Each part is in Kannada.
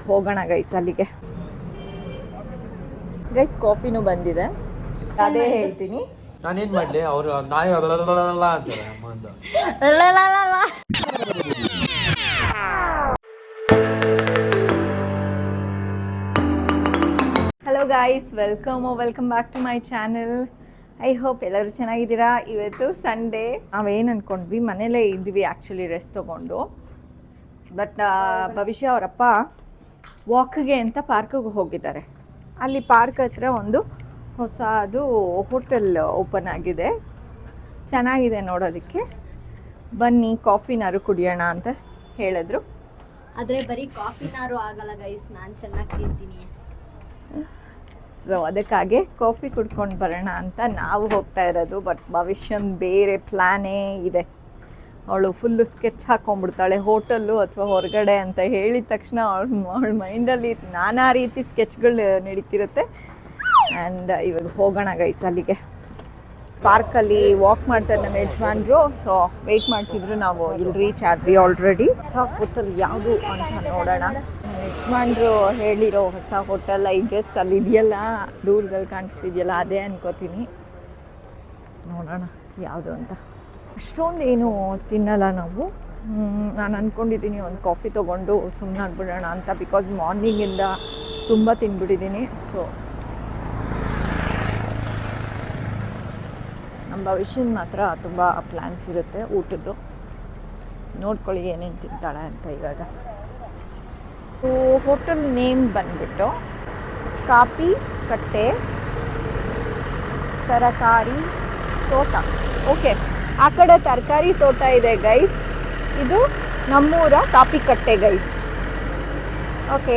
ಹೋಗೋಣ ಗೈಸ್ ಅಲ್ಲಿಗೆ. ಗೈಸ್ ಕಾಫಿನೂ ಬಂದಿದೆ, ಅದೇ ಹೇಳ್ತೀನಿ. ನಾನೇನ್ ಮಾಡ್ಲಿ, ಅವರು ನಾಯಿ ಅಂತಾರೆ hello guys, welcome back to my channel. I hope ಎಲ್ಲರೂ ಚೆನ್ನಾಗಿದ್ದೀರಾ. ಇವತ್ತು ಸಂಡೇ. ನಾವೇನು ಅಂದ್ಕೊಂಡ್ವಿ, ಮನೇಲೇ ಇದ್ವಿ ಆ್ಯಕ್ಚುಲಿ ರೆಸ್ಟ್ ತೊಗೊಂಡು. ಬಟ್ ಭವಿಷ್ಯ ಅವರಪ್ಪ ವಾಕ್ಗೆ ಅಂತ ಪಾರ್ಕಿಗೆ ಹೋಗಿದ್ದಾರೆ. ಅಲ್ಲಿ ಪಾರ್ಕ್ ಹತ್ರ ಒಂದು ಹೊಸದು ಹೋಟೆಲ್ ಓಪನ್ ಆಗಿದೆ, ಚೆನ್ನಾಗಿದೆ ನೋಡೋದಕ್ಕೆ. ಬನ್ನಿ ಕಾಫಿನಾರು ಕುಡಿಯೋಣ ಅಂತ ಹೇಳಿದ್ರು. ಆದರೆ ಬರೀ ಕಾಫಿನಾರು ಆಗಲ್ಲ ಗೈಸ್, ನಾನು ಚೆನ್ನಾಗಿ ತಿಂತೀನಿ. ಸೊ ಅದಕ್ಕಾಗಿ ಕಾಫಿ ಕುಡ್ಕೊಂಡು ಬರೋಣ ಅಂತ ನಾವು ಹೋಗ್ತಾ ಇರೋದು. ಬಟ್ ಭವಿಷ್ಯನ ಬೇರೆ ಪ್ಲ್ಯಾನೇ ಇದೆ. ಅವಳು ಫುಲ್ಲು ಸ್ಕೆಚ್ ಹಾಕ್ಕೊಂಡ್ಬಿಡ್ತಾಳೆ ಹೋಟೆಲ್ಲು ಅಥವಾ ಹೊರಗಡೆ ಅಂತ ಹೇಳಿದ ತಕ್ಷಣ ಅವಳ ಮೈಂಡಲ್ಲಿ ನಾನಾ ರೀತಿ ಸ್ಕೆಚ್ಗಳು ನಡೀತಿರುತ್ತೆ. ಆ್ಯಂಡ್ ಇವಾಗ ಹೋಗೋಣ ಗೈಸ್ ಅಲ್ಲಿಗೆ. ಪಾರ್ಕಲ್ಲಿ ವಾಕ್ ಮಾಡ್ತಾರೆ ನಮ್ಮ ಯಜಮಾನ್ರು. ಸೊ ವೆಯ್ಟ್ ಮಾಡ್ತಿದ್ರು, ನಾವು ಇಲ್ಲಿ ರೀಚ್ ಆದ್ವಿ ಆಲ್ರೆಡಿ. ಹೊಸ ಹೋಟೆಲ್ ಯಾವುದು ಅಂತ ನೋಡೋಣ. ಯಜಮಾನ್ರು ಹೇಳಿರೋ ಹೊಸ ಹೋಟೆಲ್ ಐ ಗೆಸ್ ಅಲ್ಲಿ ಇದೆಯಲ್ಲ, ದೂರದಲ್ಲಿ ಕಾಣಿಸ್ತಿದೆಯಲ್ಲ, ಅದೇ ಅನ್ಕೋತೀನಿ. ನೋಡೋಣ ಯಾವುದು ಅಂತ. ಅಷ್ಟೊಂದು ಏನು ತಿನ್ನಲ್ಲ ನಾವು. ನಾನು ಅಂದ್ಕೊಂಡಿದ್ದೀನಿ ಒಂದು ಕಾಫಿ ತೊಗೊಂಡು ಸುಮ್ಮನೆ ಆಗ್ಬಿಡೋಣ ಅಂತ. ಬಿಕಾಸ್ ಮಾರ್ನಿಂಗಿಂದ ತುಂಬ ತಿಂದ್ಬಿಟ್ಟಿದ್ದೀನಿ. ಸೊ ನಮ್ಮ ಭವಿಷ್ಯದ ಮಾತ್ರ ತುಂಬ ಪ್ಲ್ಯಾನ್ಸ್ ಇರುತ್ತೆ ಊಟದ್ದು. ನೋಡ್ಕೊಳ್ಳಿ ಏನೇನು ತಿಂತಾಳೆ ಅಂತ. ಇವಾಗ ಹೋಟೆಲ್ ನೇಮ್ ಬಂದ್ಬಿಟ್ಟು ಕಾಪಿ ಕಟ್ಟೆ ತರಕಾರಿ ತೋಟ. ಓಕೆ, ಆ ಕಡೆ ತರಕಾರಿ ತೋಟ ಇದೆ ಗೈಸ್, ಇದು ನಮ್ಮೂರ ಕಾಪಿ ಕಟ್ಟೆ ಗೈಸ್. ಓಕೆ,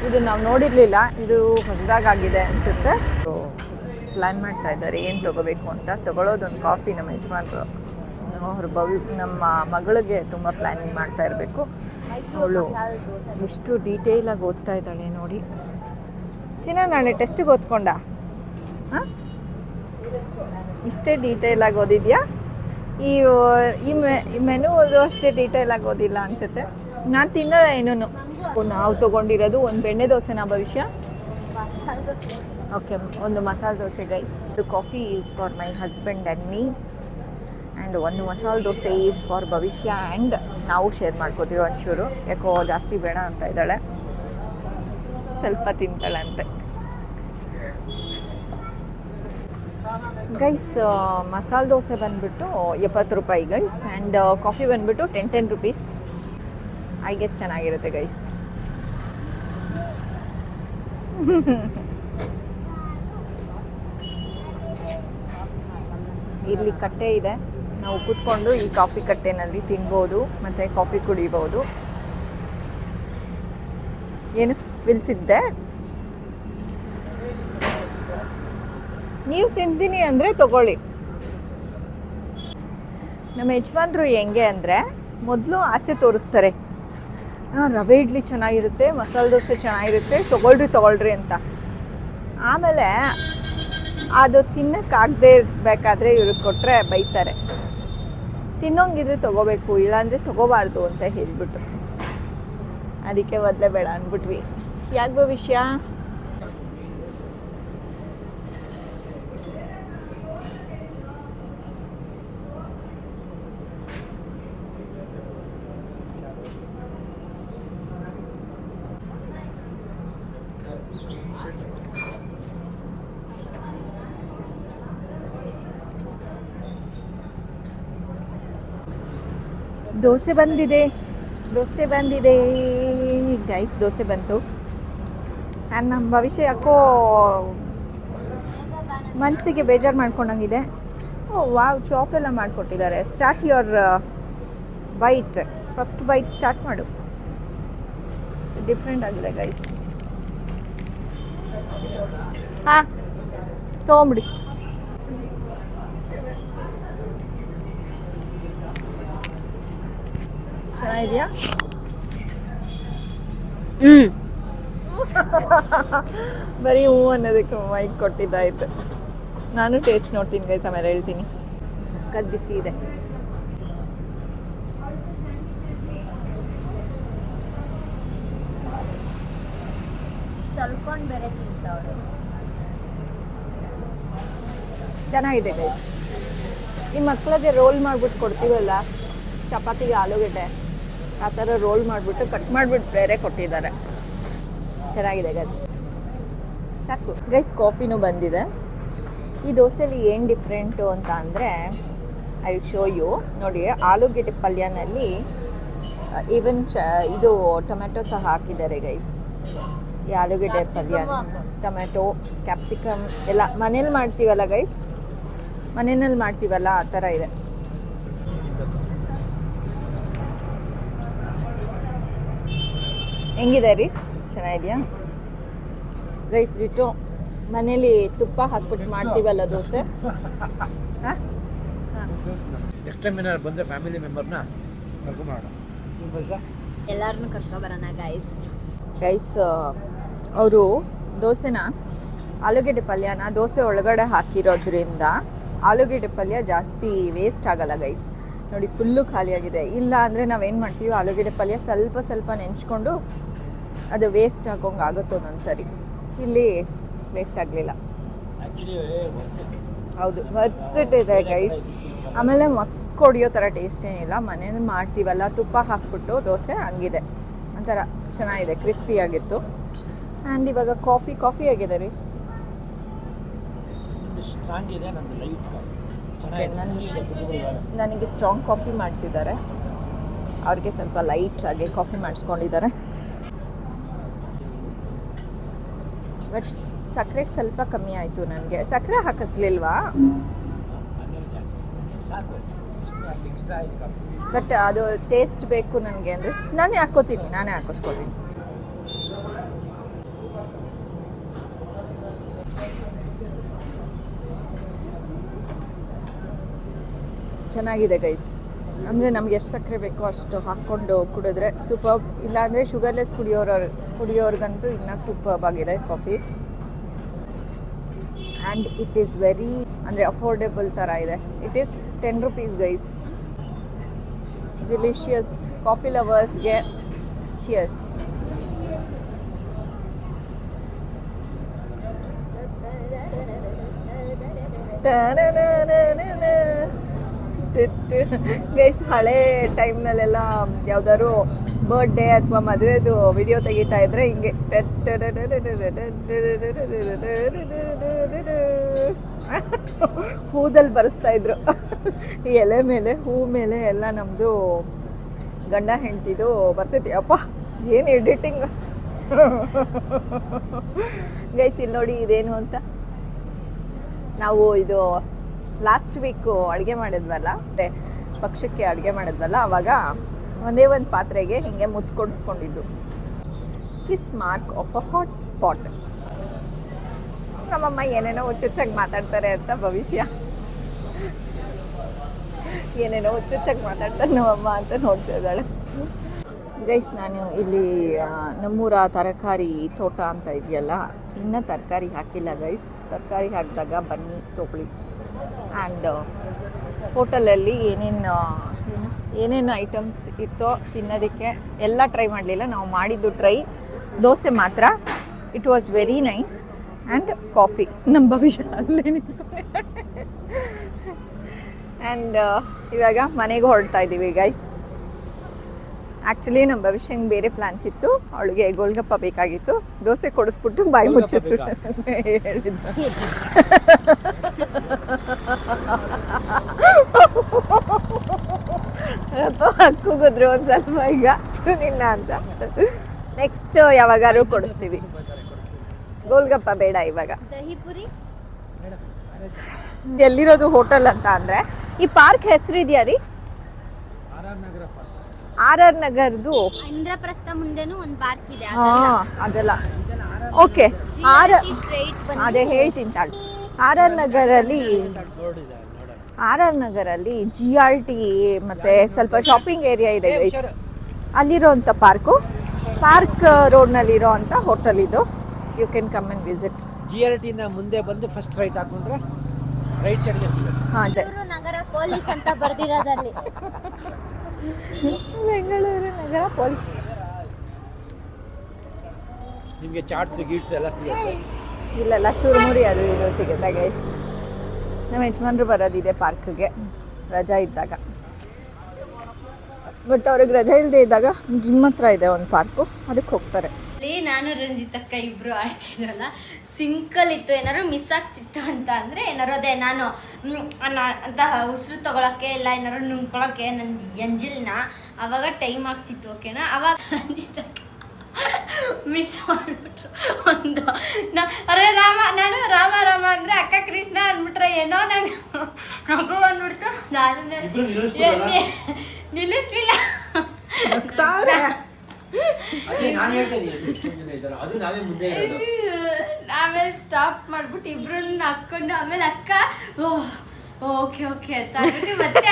ಇದು ನಾವು ನೋಡಿರಲಿಲ್ಲ, ಇದು ಹೊಸದಾಗಿದೆ ಅನಿಸುತ್ತೆ. ಸೊ ಪ್ಲ್ಯಾನ್ ಮಾಡ್ತಾ ಇದ್ದಾರೆ ಏನು ತೊಗೋಬೇಕು ಅಂತ. ತೊಗೊಳೋದೊಂದು ಕಾಫಿ. ನಮ್ಮ ಯಜಮಾನ್ರು ನಮ್ಮ ಮಗಳಿಗೆ ತುಂಬ ಪ್ಲ್ಯಾನಿಂಗ್ ಮಾಡ್ತಾ ಇರಬೇಕು. ಅವಳು ಎಷ್ಟು ಡೀಟೇಲಾಗಿ ಓದ್ತಾ ಇದ್ದಾಳೆ ನೋಡಿ. ಚಿನ್ನ ನಾಳೆ ಟೆಸ್ಟಿಗೆ ಓದ್ಕೊಂಡ? ಹಾಂ, ಇಷ್ಟೇ ಡೀಟೇಲಾಗಿ ಓದಿದ್ಯಾ? ಈ ಮೆನು ಓದೋ ಅಷ್ಟೇ ಡೀಟೇಲಾಗಿ ಓದಿಲ್ಲ ಅನಿಸುತ್ತೆ. ನಾನು ತಿನ್ನೋದ ಏನೂ. ನಾವು ತೊಗೊಂಡಿರೋದು ಒಂದು ಬೆಣ್ಣೆ ದೋಸೆನ ಭವಿಷ್ಯ. ಓಕೆ, ಒಂದು ಮಸಾಲೆ ದೋಸೆ ಗೈಸ್. ಇದು coffee is for my husband and me, and ಒಂದು ಮಸಾಲೆ ದೋಸೆ ಈಸ್ ಫಾರ್ ಭವಿಷ್ಯ. ಆ್ಯಂಡ್ ನಾವು ಶೇರ್ ಮಾಡ್ಕೋತೀವಿ ಒಂಚೂರು. ಯಾಕೋ ಜಾಸ್ತಿ ಬೇಡ ಅಂತ ಇದ್ದಾಳೆ, ಸ್ವಲ್ಪ ತಿಂತಾಳೆ ಅಂತೆ ಗೈಸ್. ಮಸಾಲೆ ದೋಸೆ ಬಂದುಬಿಟ್ಟು 70 ರೂಪಾಯಿ ಗೈಸ್. ಆ್ಯಂಡ್ ಕಾಫಿ ಬಂದುಬಿಟ್ಟು 10 ರುಪೀಸ್. ಐ ಗೆಸ್ ಚೆನ್ನಾಗಿರುತ್ತೆ ಗೈಸ್. ಇಲ್ಲಿ ಕಟ್ಟೆ ಇದೆ, ನಾವು ಕೂತ್ಕೊಂಡು ಈ ಕಾಫಿ ಕಟ್ಟೆನಲ್ಲಿ ತಿನ್ಬೋದು ಮತ್ತು ಕಾಫಿ ಕುಡಿಬೋದು. ಏನು ವಿಲ್ಸಿದ್ದೆ? ನೀವು ತಿಂತೀನಿ ಅಂದರೆ ತೊಗೊಳ್ಳಿ. ನಮ್ಮ ಯಜಮಾನ್ರು ಹೆಂಗೆ ಅಂದರೆ, ಮೊದಲು ಆಸೆ ತೋರಿಸ್ತಾರೆ, ರವೆ ಇಡ್ಲಿ ಚೆನ್ನಾಗಿರುತ್ತೆ, ಮಸಾಲೆ ದೋಸೆ ಚೆನ್ನಾಗಿರುತ್ತೆ, ತೊಗೊಳ್ರಿ ಅಂತ. ಆಮೇಲೆ ಅದು ತಿನ್ನೋಕ್ಕಾಗದೇ ಇರಬೇಕಾದ್ರೆ ಇವ್ರಿಗೆ ಕೊಟ್ಟರೆ ಬೈತಾರೆ. ತಿನ್ನೋಂಗಿದ್ರೆ ತೊಗೋಬೇಕು, ಇಲ್ಲಾಂದರೆ ತೊಗೋಬಾರ್ದು ಅಂತ ಹೇಳಿಬಿಟ್ಟು. ಅದಕ್ಕೆ ಮೊದಲೇ ಬೇಡ ಅಂದ್ಬಿಟ್ವಿ. ಯಾಕೆ ಭವಿಷ್ಯ? ದೋಸೆ ಬಂದಿದೆ ಗೈಸ್. ದೋಸೆ ಬಂತು. ಆ್ಯಂಡ್ ನಮ್ಮ ಭವಿಷ್ಯ ಯಾಕೋ ಮನಸ್ಸಿಗೆ ಬೇಜಾರು ಮಾಡ್ಕೊಂಡಂಗಿದೆ. ಓ ವಾವ್, ಚಾಪೆಲ್ಲ ಮಾಡಿಕೊಟ್ಟಿದ್ದಾರೆ. Start your bite. First bite start ಮಾಡು. ಡಿಫ್ರೆಂಟ್ ಆಗಿದೆ ಗೈಸ್. ಹಾಂ, ತೊಗೊಂಬಿಡಿ. ಚೆನ್ನಾಗಿದೆಯಾ? ಬರೀ ಹೂ ಅನ್ನೋದಕ್ಕೆ ಮೈಕ್ ಕೊಟ್ಟಿದ್ದಾಯ್ತು. ನಾನು ಟೇಸ್ಟ್ ನೋಡ್ತೀನಿ ಗೈಸ್, ಆಮೇಲೆ ಹೇಳ್ತೀನಿ. ಸಖತ್ ಬಿಸಿ ಇದೆ. ಚಲ್ಕೊಂಡ್ ಬೇರೆ ತಿಂತವ್ರೆ. ಚೆನ್ನಾಗಿದೆ ಗೈಸ್. ಈ ಮಕ್ಕಳಿಗೆ ರೋಲ್ ಮಾಡ್ಬಿಟ್ಟು ಕೊಡ್ತೀವಲ್ಲ ಚಪಾತಿಗೆ ಆಲೂಗಡ್ಡೆ, ಆ ಥರ ರೋಲ್ ಮಾಡಿಬಿಟ್ಟು ಕಟ್ ಮಾಡಿಬಿಟ್ಟು ಬೇರೆ ಕೊಟ್ಟಿದ್ದಾರೆ. ಚೆನ್ನಾಗಿದೆ ಗೈಸ್. ಸಾಕು ಗೈಸ್. ಕಾಫಿನೂ ಬಂದಿದೆ. ಈ ದೋಸೆಲಿ ಏನು ಡಿಫ್ರೆಂಟು ಅಂತ ಅಂದರೆ ಐ ಶೋ ಯು. ನೋಡಿ, ಆಲೂಗೆಡ್ಡೆ ಪಲ್ಯನಲ್ಲಿ ಈವನ್ ಇದು ಟೊಮೆಟೊ ಸಹ ಹಾಕಿದ್ದಾರೆ ಗೈಸ್. ಈ ಆಲೂಗೆಡ್ಡೆ ಪಲ್ಯ, ಟೊಮೆಟೊ, ಕ್ಯಾಪ್ಸಿಕಮ್ ಎಲ್ಲ ಮನೇಲಿ ಮಾಡ್ತೀವಲ್ಲ ಗೈಸ್, ಮನೆಯಲ್ಲಿ ಮಾಡ್ತೀವಲ್ಲ ಆ ಥರ ಇದೆ. ಹೆಂಗಿದೆ ರೀ? ಚೆನ್ನಾಗಿದೆಯಾ ಗೈಸ್? ರಿಟೋ ಮನೇಲಿ ತುಪ್ಪ ಹಾಕ್ಬಿಟ್ಟು ಮಾಡ್ತೀವಲ್ಲ ದೋಸೆ. ಹಾಂ, ನೆಕ್ಸ್ಟ್ ಟೈಮ್ ಏನಾದ್ರು ಬಂದರೆ ಫ್ಯಾಮಿಲಿ ಮೆಂಬರ್ನ ಕರ್ಕೊಂಬರೋಣ. ಎಲ್ಲಾರನ್ನು ಕರ್ಕೊಬರೋಣ ಗೈಸ್. ಅವರು ದೋಸೆನ ಆಲೂಗೆಡ್ಡೆ ಪಲ್ಯನ ದೋಸೆ ಒಳಗಡೆ ಹಾಕಿರೋದ್ರಿಂದ ಆಲೂಗೆಡ್ಡೆ ಪಲ್ಯ ಜಾಸ್ತಿ ವೇಸ್ಟ್ ಆಗಲ್ಲ ಗೈಸ್. ನೋಡಿ, ಫುಲ್ಲು ಖಾಲಿಯಾಗಿದೆ. ಇಲ್ಲ ಅಂದರೆ ನಾವೇನು ಮಾಡ್ತೀವಿ, ಆಲೂಗೆಡ್ಡೆ ಪಲ್ಯ ಸ್ವಲ್ಪ ಸ್ವಲ್ಪ ನೆಂಚ್ಕೊಂಡು ಅದು ವೇಸ್ಟ್ ಆಗೋಂಗೆ ಆಗುತ್ತೆ ಒಂದೊಂದು ಸರಿ. ಇಲ್ಲಿ ವೇಸ್ಟ್ ಆಗಲಿಲ್ಲ. ಹೌದು, ವರ್ತಿಟ್ಟಿದೆ ಗೈಸ್. ಆಮೇಲೆ ಹೊಡಿಯೋ ಥರ ಟೇಸ್ಟ್ ಏನಿಲ್ಲ. ಮನೇಲಿ ಮಾಡ್ತೀವಲ್ಲ ತುಪ್ಪ ಹಾಕ್ಬಿಟ್ಟು ದೋಸೆ, ಹಂಗಿದೆ ಒಂಥರ ಚೆನ್ನಾಗಿದೆ, ಕ್ರಿಸ್ಪಿಯಾಗಿತ್ತು. ಆ್ಯಂಡ್ ಇವಾಗ ಕಾಫಿ ಆಗಿದೆ ರೀ. ನನಗೆ ಸ್ಟ್ರಾಂಗ್ ಕಾಫಿ ಮಾಡಿಸಿದ್ದಾರೆ, ಅವ್ರಿಗೆ ಸ್ವಲ್ಪ ಲೈಟಾಗಿ ಕಾಫಿ ಮಾಡಿಸ್ಕೊಂಡಿದ್ದಾರೆ. ಬಟ್ ಸಕ್ಕರೆಗೆ ಸ್ವಲ್ಪ ಕಮ್ಮಿ ಆಯಿತು ನನಗೆ. ಸಕ್ಕರೆ ಹಾಕಿಸ್ಲಿಲ್ವಾ? ಬಟ್ ಅದು ಟೇಸ್ಟ್ ಬೇಕು ನನಗೆ ಅಂದರೆ ನಾನೇ ಹಾಕಿಸ್ಕೊತೀನಿ. ಚೆನ್ನಾಗಿದೆ ಗೈಸ್. ಅಂದರೆ ನಮ್ಗೆ ಎಷ್ಟು ಸಕ್ಕರೆ ಬೇಕೋ ಅಷ್ಟು ಹಾಕ್ಕೊಂಡು ಕುಡಿದ್ರೆ ಸೂಪರ್ಬ್. ಇಲ್ಲಾಂದರೆ ಶುಗರ್ಲೆಸ್ ಕುಡಿಯೋರ್ಗಂತೂ ಇನ್ನೂ ಸೂಪರ್ಬ್ ಆಗಿದೆ coffee. And it is very ಅಂದರೆ ಅಫೋರ್ಡೆಬಲ್ ಥರ ಇದೆ. It is 10 rupees guys. Delicious. Coffee ಲವರ್ಸ್ಗೆ ಚಿಯರ್ಸ್. ಗೈಸ್, ಹಳೆ ಟೈಮ್ನಲ್ಲೆಲ್ಲ ಯಾವ್ದಾದ್ರು ಬರ್ಡೇ ಅಥವಾ ಮದುವೆದು ವಿಡಿಯೋ ತೆಗಿತಾ ಇದ್ರೆ ಹಿಂಗೆ ಹೂದಲ್ಲಿ ಬರೆಸ್ತಾ ಇದ್ರು. ಈ ಎಲೆ ಮೇಲೆ, ಹೂ ಮೇಲೆ ಎಲ್ಲ ನಮ್ಮದು ಗಂಡ ಹೆಂಡ್ತಿದು ಬರ್ತೈತಿ. ಅಪ್ಪ, ಏನು ಎಡಿಟಿಂಗ್ ಗೈಸ್. ಇಲ್ಲಿ ನೋಡಿ, ಇದೇನು ಅಂತ. ನಾವು ಇದು ಲಾಸ್ಟ್ ವೀಕು ಅಡುಗೆ ಮಾಡಿದ್ವಲ್ಲ, ಪಕ್ಷಕ್ಕೆ ಅಡುಗೆ ಮಾಡಿದ್ವಲ್ಲ, ಆವಾಗ ಒಂದೇ ಒಂದು ಪಾತ್ರೆಗೆ ಹೀಗೆ ಮುತ್ತು ಕೊಡಿಸ್ಕೊಂಡಿದ್ದು. Kiss mark of a hot pot. ನಮ್ಮಮ್ಮ ಏನೇನೋ ಹುಚ್ಚುಚ್ಚಾಗಿ ಮಾತಾಡ್ತಾರೆ ಅಂತ ಭವಿಷ್ಯ. ಏನೇನೋ ಹುಚ್ಚುಚ್ಚಾಗಿ ಮಾತಾಡ್ತಾರೆ ನಮ್ಮಮ್ಮ ಅಂತ ನೋಡ್ತಾ ಇದ್ದಾಳೆ ಗೈಸ್. ನಾನು ಇಲ್ಲಿ ನಮ್ಮೂರ ತರಕಾರಿ ತೋಟ ಅಂತ ಇದೆಯಲ್ಲ, ಇನ್ನೂ ತರಕಾರಿ ಹಾಕಿಲ್ಲ ಗೈಸ್. ತರಕಾರಿ ಹಾಕಿದಾಗ ಬನ್ನಿ ತೊಗೊಳ್ಳಿ. ಆ್ಯಂಡ್ ಹೋಟೆಲಲ್ಲಿ ಏನೇನು ಐಟಮ್ಸ್ ಇತ್ತೋ ತಿನ್ನೋದಕ್ಕೆ ಎಲ್ಲ ಟ್ರೈ ಮಾಡಲಿಲ್ಲ. ನಾವು ಮಾಡಿದ್ದು ಟ್ರೈ ದೋಸೆ ಮಾತ್ರ. It was very nice. And coffee. ನಮ್ಮ ಭವಿಷ್ಯ ಅಲ್ಲೇನಿತ್ತು. ಆ್ಯಂಡ್ ಇವಾಗ ಮನೆಗೆ ಹೊರಡ್ತಾ ಇದ್ದೀವಿ ಗೈಸ್. ಆ್ಯಕ್ಚುಲಿ ನಮ್ಮ ಭವಿಷ್ಯಂಗೆ ಬೇರೆ ಪ್ಲ್ಯಾನ್ಸ್ ಇತ್ತು. ಅವಳಿಗೆ ಗೋಲ್ಗಪ್ಪ ಬೇಕಾಗಿತ್ತು. ದೋಸೆ ಕೊಡಿಸ್ಬಿಟ್ಟು ಬಾಯಿ ಮುಚ್ಚಿಸ್ಬಿಟ್ಟು ಹೇಳಿದ್ದು. ಕೂಗಿದ್ರು ಒಂದು ಸ್ವಲ್ಪ ಈಗ ನಿನ್ನ ಅಂತ. ನೆಕ್ಸ್ಟ್ ಯಾವಾಗಾರು ಕೊಡಿಸ್ತೀವಿ. ಗೋಲ್ಗಪ್ಪ ಬೇಡ ಇವಾಗ. ದಹಿಪುರಿ ಎಲ್ಲಿರೋದು ಹೋಟೆಲ್ ಅಂತ ಅಂದರೆ, ಈ ಪಾರ್ಕ್ ಹೆಸರಿದೆಯಾ ರೀ? ಆರ್ ನಗರ್ದು ಇಂದ್ರಪ್ರಸ್ಥ ಮುಂದೆನೂ ಒಂದು ಪಾರ್ಕ್ ಇದೆ. ಅದೆಲ್ಲ ಓಕೆ. ಅದೇ ಹೇಳ್ತೀನಿ ತಾಳು. ಆರ್ ನಗರಲ್ಲಿ GRT ಮತ್ತು ಸ್ವಲ್ಪ ಶಾಪಿಂಗ್ ಏರಿಯಾ ಇದೆ ಗೈಸ್. ಅಲ್ಲಿರೋಂಥ ಪಾರ್ಕ್ ರೋಡ್ನಲ್ಲಿರೋ ಅಂಥ ಹೋಟೆಲ್ ಇದು. You can come and visit. GRTಯಿಂದ ಮುಂದೆ ಬಂದು ಫಸ್ಟ್ ರೈಟ್ ಹಾಕೊಂಡ್ರೆ ರೈಟ್ ಸೈಡ್ಗೆ ಬೆಂಗಳೂರು ನಗರ ಪೊಲೀಸ್ ಅಂತ ಬರ್ದಿರೋದಲ್ಲಿ. ಬೆಂಗಳೂರು ನಗರ ಪೊಲೀಸ್. ನಿಮಗೆ ಚಾಟ್ಸ್ ಗೀಟ್ಸ್ ಎಲ್ಲ ಸಿಗುತ್ತೆ. ಇಲ್ಲೆಲ್ಲ ಚುರುಮುರಿ ಅದು ಇದು ಸಿಗುತ್ತೆ ಗೈಸ್. ನಮ್ಮ ಯಜಮಾನ್ರು ಬರೋದಿದೆ ಪಾರ್ಕ್ಗೆ ರಜಾ ಇದ್ದಾಗ. ಬಟ್ ಅವ್ರಿಗೆ ರಜಾ ಇಲ್ಲದೆ ಇದ್ದಾಗ ಜಿಮ್ ಹತ್ರ ಇದೆ ಒಂದು ಪಾರ್ಕು, ಅದಕ್ಕೆ ಹೋಗ್ತಾರೆ. ಅಲ್ಲಿ ನಾನು ರಂಜಿತಕ್ಕ ಇಬ್ರು ಆಡ್ತಿದ್ವಲ್ಲ, ಸಿಂಕಲ್ ಇತ್ತು. ಏನಾದ್ರು ಮಿಸ್ ಆಗ್ತಿತ್ತು ಅಂತ ಅಂದ್ರೆ ಏನಾರು ಅದೇ ನಾನು ಅಂತ ಉಸಿರು ತಗೊಳಕ್ಕೆ ಇಲ್ಲ ಏನಾರು ನುಂಗ್ಕೊಳಕ್ಕೆ ನನ್ನ ಎಂಜಿಲ್ನ ಅವಾಗ ಟೈಮ್ ಆಗ್ತಿತ್ತು. ಓಕೆನಾ, ಅವಾಗ ರಂಜಿತಕ್ಕ ಮಿಸ್ ಮಾಡ್ಬಿಟ್ರು ಒಂದು ಅರೆ ರಾಮ, ನಾನು ರಾಮ ರಾಮ ಅಂದ್ರೆ ಅಕ್ಕ ಕೃಷ್ಣ ಅಂದ್ಬಿಟ್ರೆ ಏನೋ ನಂಗೆ ನಗು ಅಂದ್ಬಿಡ್ತು. ನಾನು ನಿಲ್ಲಿಸ್ಲಿಲ್ಲ. ಆಮೇಲೆ ಸ್ಟಾಪ್ ಮಾಡ್ಬಿಟ್ಟು ಇಬ್ರನ್ನ ಹಾಕೊಂಡು ಆಮೇಲೆ ಅಕ್ಕ ಓಕೆ ಓಕೆ ಅಂತ ಅಂದ್ಬಿಟ್ಟು ಮತ್ತೆ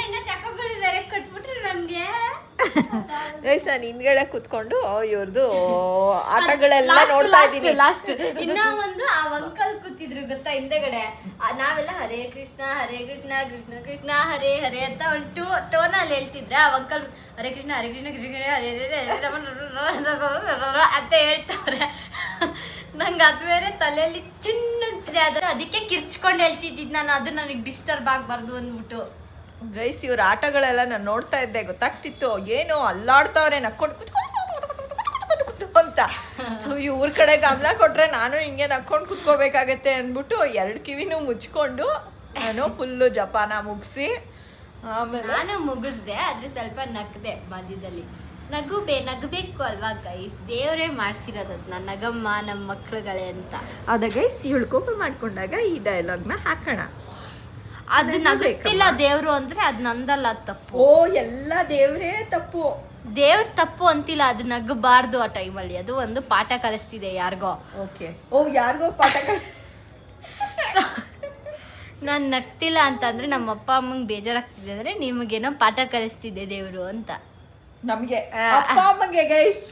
ಅಣ್ಣ ಚಕ್ಕಗಳಿದ್ದಾರೆ ಕಟ್ಬಿಟ್ರೆ ನನಗೆ ಗೈಸ್ ನಾನು ಹಿಂದ್ಗಡೆ ಕುತ್ಕೊಂಡು ಇವ್ರದ್ದು ಆಟಗಳೆಲ್ಲ ನೋಡ್ತಾ ಇದ್ದೀನಿ. ಲಾಸ್ಟ್ ಇನ್ನ ಒಂದು ಆ ಅಂಕಲ್ ಕೂತಿದ್ರು ಗೊತ್ತಾ ಹಿಂದೆಗಡೆ. ನಾವೆಲ್ಲ ಹರೇ ಕೃಷ್ಣ ಕೃಷ್ಣ ಕೃಷ್ಣ ಹರೇ ಹರೇ ಅಂತ ಒಂದು ಟೋನಲ್ಲಿ ಹೇಳ್ತಿದ್ರೆ, ಆ ಅಂಕಲ್ ಹರೇ ಕೃಷ್ಣ ಕೃಷ್ಣ ಹರೇ ಅಂತ ಹೇಳ್ತವ್ರೆ. ನಂಗೆ ಅದು ಬೇರೆ ತಲೆಯಲ್ಲಿ ಚಿನ್ನಂತಿದೆ. ಅದಕ್ಕೆ ಕಿರ್ಚ್ಕೊಂಡು ಹೇಳ್ತಿದ್ದಿದ್ದು ನಾನು, ಅದು ನನಗೆ ಡಿಸ್ಟರ್ಬ್ ಆಗಬಾರ್ದು ಅಂದ್ಬಿಟ್ಟು. ಗೈಸ್ ಇವ್ರ ಆಟಗಳೆಲ್ಲ ನಾನು ನೋಡ್ತಾ ಇದ್ದೆ, ಗೊತ್ತಾಗ್ತಿತ್ತು ಏನೋ ಅಲ್ಲಾಡ್ತಾವ್ರೆ ನಕ್ಕೊಂಡು ಅಂತ. ಸೊ ಇವ್ರ ಕಡೆ ಗಮನ ಕೊಟ್ರೆ ನಾನು ಹಿಂಗೆ ನಕ್ಕೊಂಡು ಕುತ್ಕೋಬೇಕಾಗತ್ತೆ ಅಂದ್ಬಿಟ್ಟು 2 ಕಿವಿನೂ ಮುಚ್ಕೊಂಡು ನಾನು ಫುಲ್ಲು ಜಪಾನ ಮುಗಿಸಿ ಆಮೇಲೆ ನಾನು ಮುಗಿಸ್ದೆ. ಆದ್ರೆ ಸ್ವಲ್ಪ ನಗ್ದೆ ಮಧ್ಯದಲ್ಲಿ. ನಗಬೇಕು ಅಲ್ವಾ ಗೈಸ್, ದೇವರೇ ಮಾಡ್ಸಿರೋದು ಅದನ್ನ, ನಗಮ್ಮ ನಮ್ಮ ಮಕ್ಳುಗಳೇ ಅಂತ. ಅದ ಗೈಸ್ ಇವಳು ಕೋಪ ಮಾಡ್ಕೊಂಡಾಗ ಈ ಡೈಲಾಗ್ನ ಹಾಕೋಣ. ಅದು ನಗಿಸ್ತಿಲ್ಲ ದೇವ್ರು ಅಂದ್ರೆ ಅದ್ ನಂದಲ್ಲ, ತಪ್ಪು. ಓ ಎಲ್ಲ ದೇವ್ರೇ ತಪ್ಪು, ದೇವ್ರ ತಪ್ಪು ಅಂತಿಲ್ಲ, ಅದು ನಗಬಾರ್ದು ಆ ಟೈಮಲ್ಲಿ. ಅದು ಒಂದು ಪಾಠ ಕಲಿಸ್ತಿದೆ ಯಾರಿಗೋ. ಓಕೆ, ಓ ಯಾರಿಗೋ ಪಾಠ ನಾನು ನಗ್ತಿಲ್ಲ ಅಂತಂದ್ರೆ ನಮ್ಮ ಅಪ್ಪ ಅಮ್ಮಂಗೆ ಬೇಜಾರಾಗ್ತಿದೆ ಅಂದ್ರೆ ನಿಮಗೇನೋ ಪಾಠ ಕಲಿಸ್ತಿದೆ ದೇವ್ರು ಅಂತ. ನಮ್ಗೆ ಅಪ್ಪ ಅಮ್ಮಗೆ ಗೈಸ್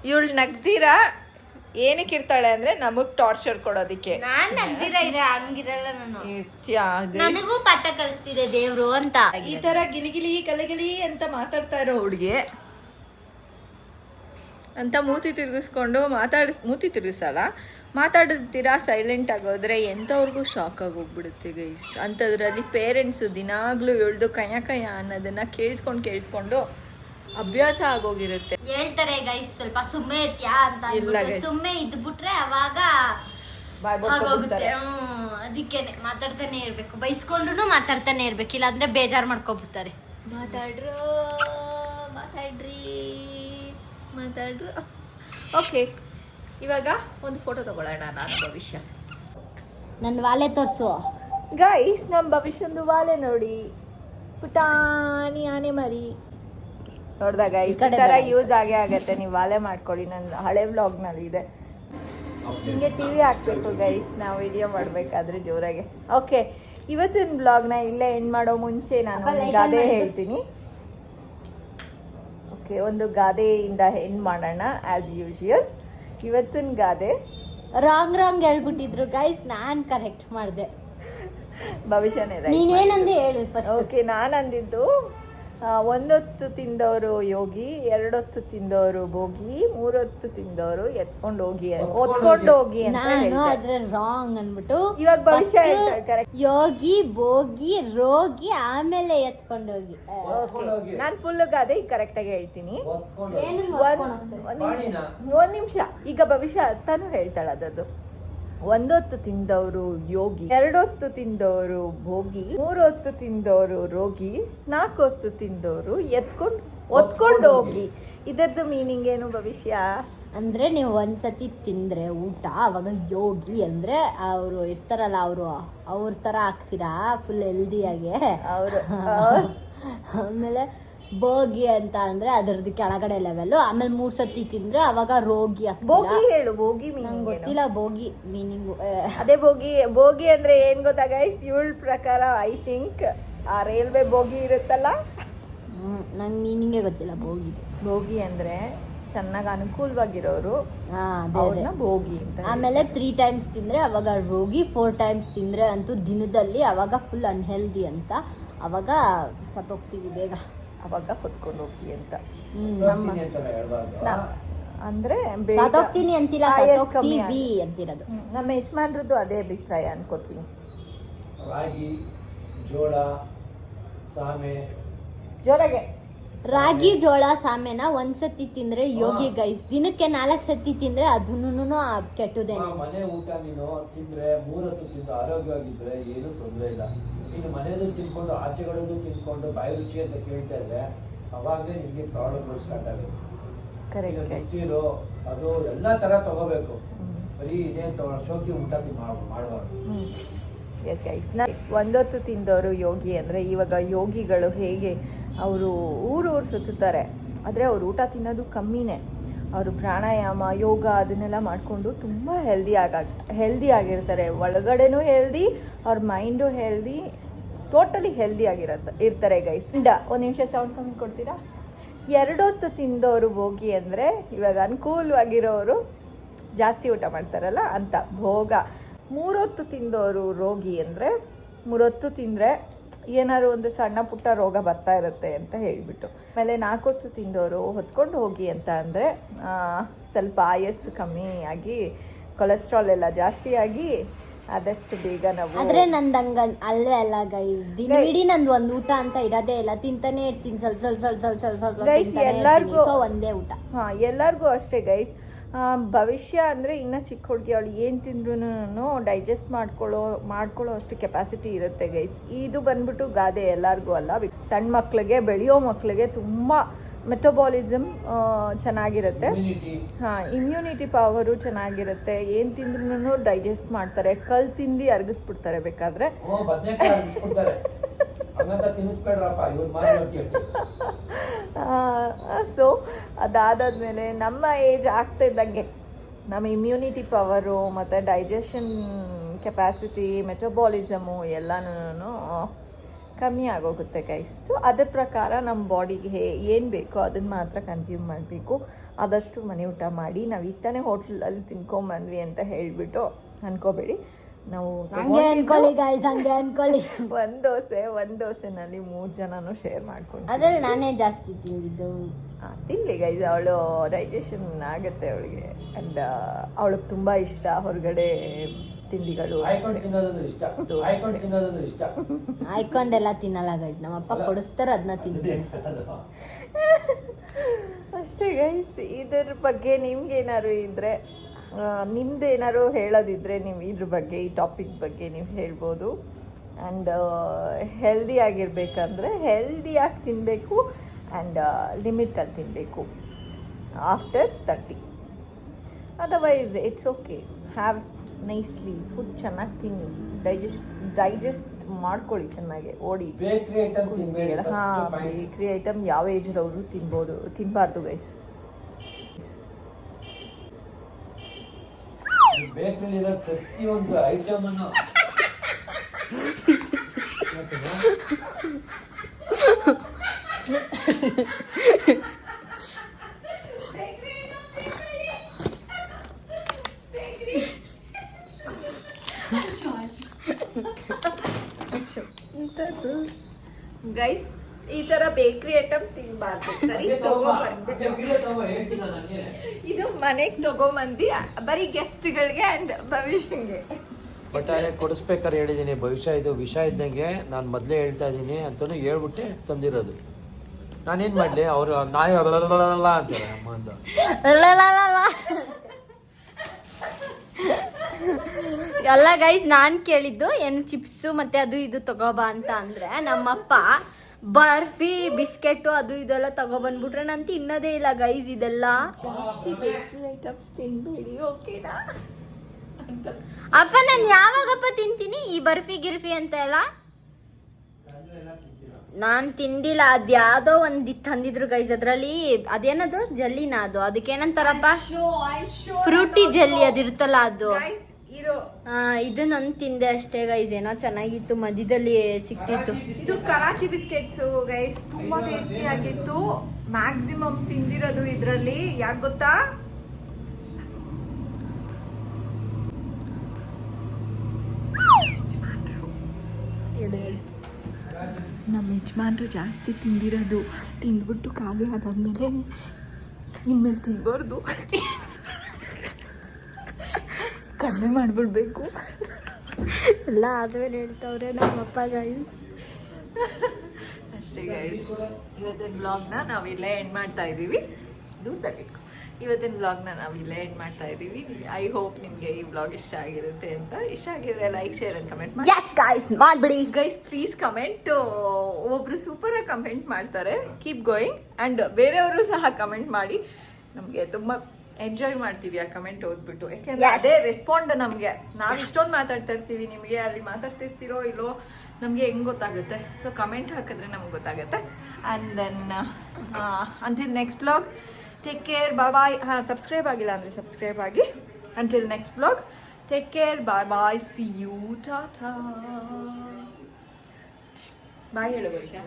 ಇವಳು ನಗ್ದಿರಾ ಏನಕ್ಕೆ ಇರ್ತಾಳೆ ಅಂದ್ರೆ ನಮಗ್ ಟಾರ್ಚರ್ ಕೊಡೋದಿಕ್ಕೆ. ನಾನ್ ನಗ್ದಿರ ಹಂಗಿರಲ್ಲ ನಾನು, ನನಗೂ ಪಾಠ ಕಲಿಸ್ತಿದೆ ದೇವ್ರು ಅಂತ. ಈ ತರ ಗಿಲಿಗಿಲಿ ಕಲೆಗಿಲಿ ಅಂತ ಮಾತಾಡ್ತಾ ಇರೋ ಹುಡುಗಿ ಅಂತ ಮೂತಿ ತಿರುಗಿಸ್ಕೊಂಡು ಮೂತಿ ತಿರುಗಿಸಲ್ಲ, ಮಾತಾಡ್ತೀರಾ ಸೈಲೆಂಟ್ ಆಗೋದ್ರೆ ಎಂಥವ್ರಿಗೂ ಶಾಕ್ ಆಗೋಗ್ಬಿಡುತ್ತೆ ಗೈಸ್. ಅಂಥದ್ರಲ್ಲಿ ಪೇರೆಂಟ್ಸು ದಿನಾಗ್ಲೂ ಹೇಳ್ದು ಕಯ್ಯ ಅನ್ನೋದನ್ನ ಕೇಳಿಸ್ಕೊಂಡು ಅಭ್ಯಾಸ ಆಗೋಗಿರುತ್ತೆ. ಹೇಳ್ತಾರೆ ಗೈಸ್ ಸ್ವಲ್ಪ ಸುಮ್ಮನೆ ಇರ್ತೀಯಾ ಅಂತ, ಸುಮ್ಮನೆ ಇದ್ಬಿಟ್ರೆ ಅವಾಗ ಆಗೋಗುತ್ತೆ. ಅದಕ್ಕೇನೆ ಮಾತಾಡ್ತಾನೆ ಇರ್ಬೇಕು, ಬೈಸ್ಕೊಂಡ್ರು ಮಾತಾಡ್ತಾನೆ ಇರ್ಬೇಕು, ಇಲ್ಲಾಂದ್ರೆ ಬೇಜಾರ್ ಮಾಡ್ಕೊಬಿಡ್ತಾರೆ. ಮಾತಾಡ್ರು ಓಕೆ. ಇವಾಗ ಒಂದು ಫೋಟೋ ತಗೊಳ್ಳೋಣ. ನಾನು ಭವಿಷ್ಯ ನನ್ನ ವಾಲೆ ತೋರಿಸು ಗೈಸ್. ನಮ್ಮ ಭವಿಷ್ಯಂದು ವಾಲೆ ನೋಡಿ, ಪುಟಾಣಿ ಆನೆ ಮರಿ ನೋಡ್ದಾಗ ಈ ತರ ಯೂಸ್ ಆಗೇ ಆಗತ್ತೆ. ನೀವು ವಾಲೆ ಮಾಡ್ಕೊಳ್ಳಿ, ನನ್ನ ಹಳೆ ವ್ಲಾಗ್ನಲ್ಲಿ ಇದೆ. ಹಿಂಗೆ ಟಿವಿ ಹಾಕ್ಬೇಕು ಗೈಸ್ ನಾವು ವಿಡಿಯೋ ಮಾಡಬೇಕಾದ್ರೆ ಜೋರಾಗೆ. ಓಕೆ, ಇವತ್ತಿನ ಬ್ಲಾಗ್ನ ಇಲ್ಲೇ ಎಂಡ್ ಮಾಡೋ ಮುಂಚೆ ನಾನು ಒಂದು ಗಾದೆ ಹೇಳ್ತೀನಿ. ಓಕೆ, ಒಂದು ಗಾದೆಯಿಂದ ಎಂಡ್ ಮಾಡೋಣ ಆಸ್ ಯೂಶುವಲ್. ಇವತ್ತಿನ ಗಾದೆ ರಾಂಗ್ ಹೇಳ್ಬಿಟ್ಟಿದ್ರು ಗೈಸ್, ನಾನ್ ಕರೆಕ್ಟ್ ಮಾಡಿದೆ. ಭವಿಷ್ಯನೇ ನೀನೇನಂದು ಹೇಳು ಫಸ್ಟ್. ಓಕೆ, ನಾನು ಅಂದಿದ್ದು 1 ಹೊತ್ತು ತಿಂದವರು ಯೋಗಿ, 2 ಹೊತ್ತು ತಿಂದವರು ಭೋಗಿ, 3 ಹೊತ್ತು ತಿಂದವರು ಹೊತ್ಕೊಂಡು ಹೋಗಿ ಅಂತ ನಾನು ಅದ್ರ ರಾಂಗ್ ಅನ್ಬಿಟ್ಟು ಇವಾಗ ಭವಿಷ್ಯ ಯೋಗಿ ಭೋಗಿ ರೋಗಿ ಆಮೇಲೆ ಎತ್ಕೊಂಡೋಗಿ. ನಾನು ಫುಲ್ ಗಾದೆ ಕರೆಕ್ಟ್ ಆಗಿ ಹೇಳ್ತೀನಿ. ಒಂದ್ ನಿಮಿಷ. ಈಗ ಭವಿಷ್ಯ ತಾನು ಹೇಳ್ತಾಳ ಅದದ್ದು. 1 ಹೊತ್ತು ತಿಂದವರು ಯೋಗಿ, 2 ಹೊತ್ತು ತಿಂದವರು ಭೋಗಿ, 3 ಹೊತ್ತು ತಿಂದವರು ರೋಗಿ, 4 ಹೊತ್ತು ತಿಂದವರು ಹೊತ್ಕೊಂಡು ಹೋಗಿ. ಇದರದ್ದು ಮೀನಿಂಗ್ ಏನು ಭವಿಷ್ಯ ಅಂದ್ರೆ ನೀವು ಒಂದ್ಸತಿ ತಿಂದ್ರೆ ಊಟ, ಅವಾಗ ಯೋಗಿ ಅಂದ್ರೆ ಅವರು ಇರ್ತಾರಲ್ಲ, ಅವ್ರ ತರ ಆಗ್ತೀರಾ ಫುಲ್ ಹೆಲ್ದಿಯಾಗೆ ಅವರು. ಆಮೇಲೆ ಭೋಗಿ ಅಂತ ಅಂದ್ರೆ ಅದರದ್ದು ಕೆಳಗಡೆ ಲೆವೆಲ್. ಆಮೇಲೆ 3 ಸತಿ ತಿಂದ್ರೆ ಅವಾಗ ರೋಗಿ ಭೋಗಿ ಹೇಳು. ಭೋಗಿ ಮೀನಿಂಗ್ ಗೊತ್ತಿಲ್ಲ. ಭೋಗಿ ಮೀನಿಂಗು ಅದೇ ಭೋಗಿ ಅಂದ್ರೆ ಏನ್ ಗೊತ್ತಾ ಗೈಸ್, ಇವಳ ಪ್ರಕಾರ ಐ ಥಿಂಕ್ ಆ ರೈಲ್ವೆ ಭೋಗಿ ಇರುತ್ತಲ್ಲ, ನಂಗೆ ಮೀನಿಂಗೇ ಗೊತ್ತಿಲ್ಲ ಭೋಗಿದು. ಭೋಗಿ ಅಂದ್ರೆ ಚೆನ್ನಾಗಿ ಅನುಕೂಲವಾಗಿರೋರು, ಭೋಗಿ ಅಂತ. ಆಮೇಲೆ 3 ಟೈಮ್ಸ್ ತಿಂದ್ರೆ ಅವಾಗ ರೋಗಿ, 4 ಟೈಮ್ಸ್ ತಿಂದ್ರೆ ಅಂತೂ ದಿನದಲ್ಲಿ ಅವಾಗ ಫುಲ್ ಅನ್ಹೆಲ್ದಿ ಅಂತ, ಅವಾಗ ಸತ್ತೋಗ್ತೀವಿ ಬೇಗ, ಅವಾಗ ಹೊತ್ಕೊಂಡು ಹೋಗಿ ಅಂತ. ಅಂದರೆ ಸತ್ತೋಗ್ತೀನಿ ಅಂತಿಲ್ಲ, ಸತ್ತೋಗ್ತೀವಿ ಅಂತಿರೋದು. ನಮ್ಮ ಯಜಮಾನ್ರದ್ದು ಅದೇ ಅಭಿಪ್ರಾಯ ಅನ್ಕೋತೀನಿ. ರಾಗಿ, ಜೋಳ, ಸಾಮೆ, ಜೋರಾಗೆ ರಾಗಿ ಜೋಳ ಸಾಮೆನ ಒಂದ್ಸತಿ ತಿಂದ್ರೆ ಯೋಗಿ ಗೈಸ್, ದಿನಕ್ಕೆ 4 ಸತಿ ತಿಂದ್ರೆ ಅದನ್ನು ಕೆಟ್ಟದೇನೆ. ಮನೆ ಊಟ ನೀನು ತಿಂದ್ರೆ 3 ಹೊತ್ತು ತಿಂದು ಆರೋಗ್ಯವಾಗಿದ್ರೆ ಏನು ತೊಂದರೆ ಇಲ್ಲ. ನೀನು ಮನೆಯದು ತಿನ್ಕೊಂಡು ಆಚೆಗಳದ್ದು ತಿನ್ಕೊಂಡು ಬಾಯಿ ರುಚಿ ಅಂತ ಕೇಳ್ತಾ ಇದ್ರೆ ಅವಾಗಲೇ ನಿಮಗೆ ಪ್ರಾಬ್ಲಮ್ಗಳು ಸ್ಟಾರ್ಟ್ ಆಗುತ್ತೆ. ಬಿಸಿಲು ಅದು ಎಲ್ಲ ತರ ತಗೋಬೇಕು, ಬರೀ ಇದೇ ಶೋಕಿ ಊಟ ಮಾಡಬಾರ್ದು. ಎಸ್ ಗೈಸ್, ಒಂದೊತ್ತು ತಿಂದವರು ಯೋಗಿ ಅಂದರೆ ಇವಾಗ ಯೋಗಿಗಳು ಹೇಗೆ ಅವರು ಊರು ಸುತ್ತುತ್ತಾರೆ, ಆದರೆ ಅವ್ರು ಊಟ ತಿನ್ನೋದು ಕಮ್ಮಿನೇ. ಅವರು ಪ್ರಾಣಾಯಾಮ, ಯೋಗ ಅದನ್ನೆಲ್ಲ ಮಾಡಿಕೊಂಡು ತುಂಬ ಹೆಲ್ದಿ ಆಗಿರ್ತಾರೆ. ಒಳಗಡೆನೂ ಹೆಲ್ದಿ, ಅವ್ರ ಮೈಂಡು ಹೆಲ್ದಿ, ಟೋಟಲಿ ಹೆಲ್ದಿ ಇರ್ತಾರೆ ಗೈಸ್. ಒಂದು ನಿಮಿಷ ಸೌಂಡ್ ಕಮ್ಮಿ ಕೊಡ್ತೀರಾ? 2 ಹೊತ್ತು ತಿಂದವರು ಭೋಗಿ ಅಂದರೆ ಇವಾಗ ಅನುಕೂಲವಾಗಿರೋರು ಜಾಸ್ತಿ ಊಟ ಮಾಡ್ತಾರಲ್ಲ ಅಂತ ಭೋಗ. 3 ಹೊತ್ತು ತಿಂದವರು ರೋಗಿ ಅಂದರೆ 3 ಹೊತ್ತು ತಿಂದರೆ ಏನಾದ್ರು ಒಂದು ಸಣ್ಣ ಪುಟ್ಟ ರೋಗ ಬರ್ತಾ ಇರುತ್ತೆ ಅಂತ ಹೇಳಿಬಿಟ್ಟು. ಆಮೇಲೆ 4 ಹೊತ್ತು ತಿಂದವರು ಹೊತ್ಕೊಂಡು ಹೋಗಿ ಅಂತ ಅಂದರೆ ಸ್ವಲ್ಪ ಆಯಸ್ಸು ಕಮ್ಮಿ ಆಗಿ ಕೊಲೆಸ್ಟ್ರಾಲ್ ಎಲ್ಲ ಜಾಸ್ತಿ ಆಗಿ ಆದಷ್ಟು ಬೇಗ ನಾವು. ಆದ್ರೆ ನಂದಂಗ ಅಲ್ವೇ ಅಲ್ಲ ಗೈಸ್, ದಿನವಿಡೀ ನಂದು ಒಂದು ಊಟ ಅಂತ ಇರೋದೇ ಇಲ್ಲ, ತಿಂತಾನೆ ಇರ್ತೀನಿ ಸ್ವಲ್ಪ ಎಲ್ಲರಿಗೂ ಒಂದೇ ಊಟ. ಎಲ್ಲರಿಗೂ ಅಷ್ಟೇ ಗೈಸ್. ಭವಿಷ್ಯ ಅಂದರೆ ಇನ್ನು ಚಿಕ್ಕ ಹುಡುಗಿ, ಅವಳು ಏನು ತಿಂದ್ರೂ ಡೈಜೆಸ್ಟ್ ಮಾಡ್ಕೊಳ್ಳೋ ಅಷ್ಟು ಕೆಪಾಸಿಟಿ ಇರುತ್ತೆ ಗೈಸ್. ಇದು ಬಂದ್ಬಿಟ್ಟು ಗಾದೆ ಎಲ್ಲರಿಗೂ ಅಲ್ಲ, ಸಣ್ಣ ಮಕ್ಕಳಿಗೆ, ಬೆಳೆಯೋ ಮಕ್ಕಳಿಗೆ ತುಂಬ ಮೆಟಬಾಲಿಸಮ್ ಚೆನ್ನಾಗಿರುತ್ತೆ. ಇಮ್ಯುನಿಟಿ ಪವರು ಚೆನ್ನಾಗಿರುತ್ತೆ. ಏನು ತಿಂದ್ರೂ ಡೈಜೆಸ್ಟ್ ಮಾಡ್ತಾರೆ. ಕಲ್ ತಿಂದು ಅರ್ಗಿಸ್ಬಿಡ್ತಾರೆ ಬೇಕಾದ್ರೆ. ಸೊ ಅದಾದಮೇಲೆ ನಮ್ಮ ಏಜ್ ಆಗ್ತಿದ್ದಂಗೆ ನಮ್ಮ ಇಮ್ಯುನಿಟಿ ಪವರು ಮತ್ತು ಡೈಜೆಷನ್ ಕೆಪಾಸಿಟಿ, ಮೆಟಬಾಲಿಸಮು ಎಲ್ಲನೂ ಕಮ್ಮಿ ಆಗೋಗುತ್ತೆ ಗೈಸ್. ಸೊ ಅದ್ರ ಪ್ರಕಾರ ನಮ್ಮ ಬಾಡಿಗೆ ಏನು ಬೇಕೋ ಅದನ್ನು ಮಾತ್ರ ಕನ್ಸ್ಯೂಮ್ ಮಾಡಬೇಕು. ಆದಷ್ಟು ಮನೆ ಊಟ ಮಾಡಿ. ನಾವು ಈಗ ತಾನೇ ಹೋಟ್ಲಲ್ಲಿ ತಿನ್ಕೊಂಬಂದ್ವಿ ಅಂತ ಹೇಳಿಬಿಟ್ಟು ಅನ್ಕೋಬೇಡಿ. ನಾವು ಅನ್ಕೊಳ್ಳಿ ಒಂದು ದೋಸೆನಲ್ಲಿ 3 ಜನನೂ ಶೇರ್ ಮಾಡ್ಕೊಂಡು ಅದ್ರಲ್ಲಿ ನಾನೇ ಜಾಸ್ತಿ ತಿಂದಿದ್ದು. ತಿನ್ನಲಿ ಗೈಸ್, ಅವಳು ಡೈಜೆಷನ್ ಆಗುತ್ತೆ ಅವಳಿಗೆ. ಆ್ಯಂಡ್ ಅವಳಿಗೆ ತುಂಬ ಇಷ್ಟ ಹೊರಗಡೆ ತಿಂಡಿಗಳು. ಆಯ್ಕೊಂಡೆಲ್ಲ ತಿನ್ನಲ್ಲ ಗೈಸ್, ನಮ್ಮಪ್ಪ ಕೊಡಿಸ್ತಾರೆ ಅದನ್ನ ತಿಂತೀನಿ ಅಷ್ಟೇ ಗೈಸ್. ಇದ್ರ ಬಗ್ಗೆ ನಿಮ್ಗೇನಾದ್ರು ಇದ್ದರೆ, ನಿಮ್ದು ಏನಾದ್ರು ಹೇಳೋದಿದ್ರೆ ನೀವು ಇದ್ರ ಬಗ್ಗೆ, ಈ ಟಾಪಿಕ್ ಬಗ್ಗೆ ನೀವು ಹೇಳ್ಬೋದು. ಆ್ಯಂಡ್ ಹೆಲ್ದಿ ಆಗಿರಬೇಕಂದ್ರೆ ಹೆಲ್ದಿಯಾಗಿ ತಿನ್ನಬೇಕು ಆ್ಯಂಡ್ ಲಿಮಿಟಲ್ಲಿ ತಿನ್ನಬೇಕು after 30. Otherwise it's okay, have nicely food ಚೆನ್ನಾಗಿ ತಿನ್ನಿ, ಡೈಜೆಸ್ಟ್ ಮಾಡ್ಕೊಳ್ಳಿ ಚೆನ್ನಾಗಿ. ಓಡಿ ಬೇಕ್ರಿ ಐಟಮ್ ಯಾವ ಏಜ್ರವರು ತಿನ್ನಬಾರ್ದು ಗೈಸ್. ಬೇಕರಿಲಿರೋ ಪ್ರತಿಯೊಂದು ಐಟಮ್ ಅನ್ನು ಗೈಸ್, ಈ ತರ ಬೇಕ್ರಿ ಐಟಮ್ ತಿನ್ಬಾರ್ದು. ಇದು ಮನೆಗೆ ತಗೊಂಬಂದು ಬರೀ ಗೆಸ್ಟ್ಗಳಿಗೆ ಅಂಡ್ ಭವಿಷ್ಯಂಗೆ ಬಟ್ ಕೊಡಿಸ್ಬೇಕಾದ್ರೆ ಹೇಳಿದ್ದೀನಿ, ಭವಿಷ್ಯ ಇದು ವಿಷ ಇದ್ದಂಗೆ, ನಾನು ಮೊದಲೇ ಹೇಳ್ತಾ ಇದ್ದೀನಿ ಅಂತಲೂ ಹೇಳ್ಬಿಟ್ಟೆ ತಂದಿರೋದು. ನಾನೇನು ಮಾಡಲಿ, ಅವರು ನಾಯಿ ಅಲ್ಲ ಅಂತಾರೆ ಅಮ್ಮ ಅಂತ. ಎಲ್ಲ ಗೈಸ್, ನಾನು ಕೇಳಿದ್ದು ಏನು ಚಿಪ್ಸು ಮತ್ತೆ ಅದು ಇದು ತಗೋಬಾ ಅಂತ ಅಂದ್ರೆ ನಮ್ಮಪ್ಪ ಬರ್ಫಿ ಬಿಸ್ಕೆಟ್ ಅದು ಇದೆಲ್ಲ ತಗೊಬಂದ್ಬಿಟ್ರೆ ನಾನು ತಿನ್ನೋದೇ ಇಲ್ಲ ಗೈಸ್. ಇದೆಲ್ಲ ಜಾಸ್ತಿ ಬೇಕ್ರಿ ಐಟಮ್ಸ್ ತಿನ್ಬೇಡಿ, ಓಕೆನಾ? ಅಪ್ಪ ನಾನು ಯಾವಾಗಪ್ಪ ತಿಂತೀನಿ ಈ ಬರ್ಫಿ ಗಿರ್ಫಿ ಅಂತ ಎಲ್ಲ? ನಾನ್ ತಿಂದಿಲ್ಲ. ಅದ್ಯಾವುದೋ ಒಂದು ತಂದಿದ್ರು ಗೈಸ್, ಅದ್ರಲ್ಲಿ ಅದೇನದು ಜಲ್ಲಿನ, ಅದಕ್ಕೇನಂತಾರಪ್ಪ, ಫ್ರೂಟಿ ಜಲ್ಲಿ ಅದಿರುತ್ತಲ್ಲ ಅದು. ಇದನ್ನೊಂದು ತಿಂದೆ ಅಷ್ಟೇ ಗೈಸ್, ಏನೋ ಚೆನ್ನಾಗಿತ್ತು, ಮಧ್ಯದಲ್ಲಿ ಸಿಕ್ತಿತ್ತು. ಇದು ಕರಾಚಿ ಬಿಸ್ಕೆಟ್ಸ್ ಗೈಸ್, ತುಂಬಾ ಟೇಸ್ಟಿ ಆಗಿತ್ತು. ಮ್ಯಾಕ್ಸಿಮಮ್ ತಿಂದಿರೋದು ಇದರಲ್ಲಿ. ಯಾಕೆ ಗೊತ್ತಾ? ನಮ್ಮ ಯಜಮಾನ್ರು ಜಾಸ್ತಿ ತಿಂದಿರೋದು, ತಿಂದ್ಬಿಟ್ಟು ಖಾಲಿ ಆದಾದ್ಮೇಲೆ ಇನ್ಮೇಲೆ ತಿನ್ಬಾರ್ದು, ಕಡಿಮೆ ಮಾಡಿಬಿಡ್ಬೇಕು ಎಲ್ಲ ಆದ್ಮೇಲೆ ಹೇಳ್ತವ್ರೆ ನಮ್ಮಪ್ಪ ಗೈಸ್. ಅಷ್ಟೇ ಗೈಸ್, ಇವತ್ತಿನ ಬ್ಲಾಗ್ನ ನಾವು ಇಲ್ಲೇ ಎಂಡ್ ಮಾಡ್ತಾ ಇದ್ದೀವಿ. ದೂರದಲ್ಲಿಟ್ಕೊ. ಇವತ್ತಿನ ಬ್ಲಾಗ್ನ ನಾವು ಇಲ್ಲೇ ಎಂಡ್ ಮಾಡ್ತಾ ಇದ್ದೀವಿ. ಐ ಹೋಪ್ ನಿಮಗೆ ಈ ಬ್ಲಾಗ್ ಇಷ್ಟ ಆಗಿರುತ್ತೆ ಅಂತ. ಇಷ್ಟ ಆಗಿದ್ರೆ ಲೈಕ್, ಶೇರ್ ಅಂಡ್ ಕಮೆಂಟ್ ಮಾಡಿ. ಯಸ್ ಗೈಸ್, ಮಾಡ್ಬಿಡಿ ಗೈಸ್ ಪ್ಲೀಸ್ ಕಮೆಂಟ್. ಒಬ್ರು ಸೂಪರಾಗಿ ಕಮೆಂಟ್ ಮಾಡ್ತಾರೆ. Keep going. ಆ್ಯಂಡ್ ಬೇರೆಯವರು ಸಹ ಕಮೆಂಟ್ ಮಾಡಿ. ನಮಗೆ ತುಂಬ ಎಂಜಾಯ್ ಮಾಡ್ತೀವಿ ಆ ಕಮೆಂಟ್ ಓದ್ಬಿಟ್ಟು. ಯಾಕೆಂದ್ರೆ ಅದೇ ರೆಸ್ಪಾಂಡ್ ನಮಗೆ. ನಾವು ಇಷ್ಟೊಂದು ಮಾತಾಡ್ತಾ ಇರ್ತೀವಿ, ನಿಮಗೆ ಅಲ್ಲಿ ಮಾತಾಡ್ತಿರ್ತೀರೋ ಇಲ್ಲೋ ನಮಗೆ ಹೆಂಗೆ ಗೊತ್ತಾಗುತ್ತೆ. ಸೊ ಕಮೆಂಟ್ ಹಾಕಿದ್ರೆ ನಮ್ಗೆ ಗೊತ್ತಾಗುತ್ತೆ. And then until next blog, take care, bye. Subscribe ಆಗಿಲ್ಲ ಅಂದರೆ ಸಬ್ಸ್ಕ್ರೈಬ್ ಆಗಿ. Until next blog, take care, bye, see you, tata. Bye ಹೇಳು ಬಹುಶಃ.